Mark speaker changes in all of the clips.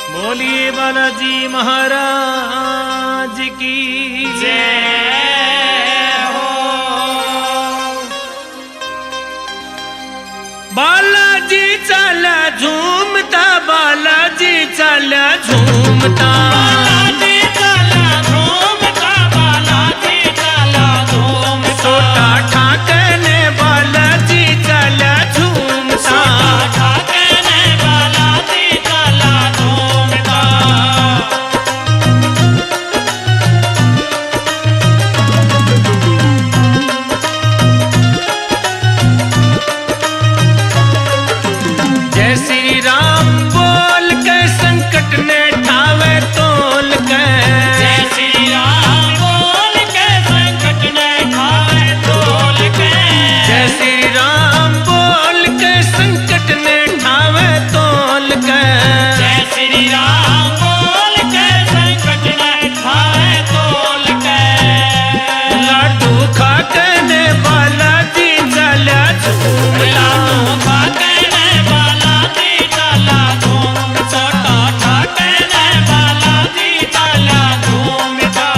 Speaker 1: बोलिए बालाजी महाराज की जय हो। बालाजी चला झूमता, बालाजी चला झूमता,
Speaker 2: बालाजी चला झूमता, बालाजी चला झूमता।
Speaker 1: छोटा ठाकने बालाजी चला झूमता,
Speaker 2: ठाकने बालाजी चला झूमता।
Speaker 1: जय श्री राम बोल के संकट ने ठावे तोल के,
Speaker 2: जय श्री राम बोल के संकट ने ठावे तोल के,
Speaker 1: जय श्री राम बोल के संकट ने ठावे तोल के,
Speaker 2: जय श्री राम बोल के संकट ने ठावे तोल के।
Speaker 1: लाडू खाकने बालाजी चला झूमता,
Speaker 2: लाडू खाकने बालाजी चला झूमता, छोटा ठाकने बालाजी चला झूमता।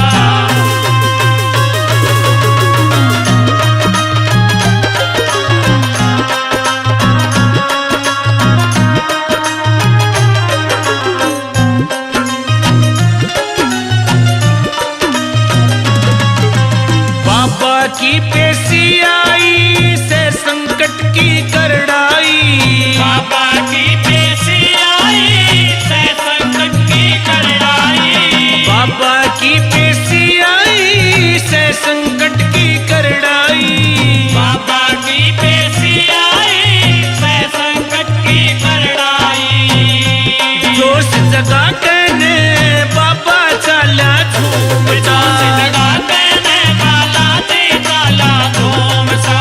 Speaker 1: बाबा की पेशी आई से संकट की करड़ाई,
Speaker 2: बाबा की पेशी आई से संकट की करड़ाई,
Speaker 1: बाबा की पेशी आई से संकट की करड़ाई,
Speaker 2: बाबा की पेशी आई से संकट की करड़ाई।
Speaker 1: जोश जगा कहने बाबा चला झूमता,
Speaker 2: जगा कहने बालाजी चला झूमता,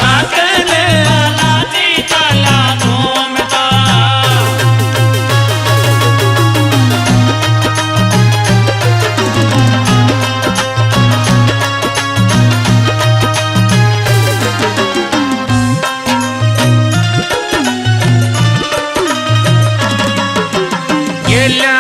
Speaker 1: ठाकने
Speaker 2: बालाजी चला झूमता।
Speaker 1: गेल्या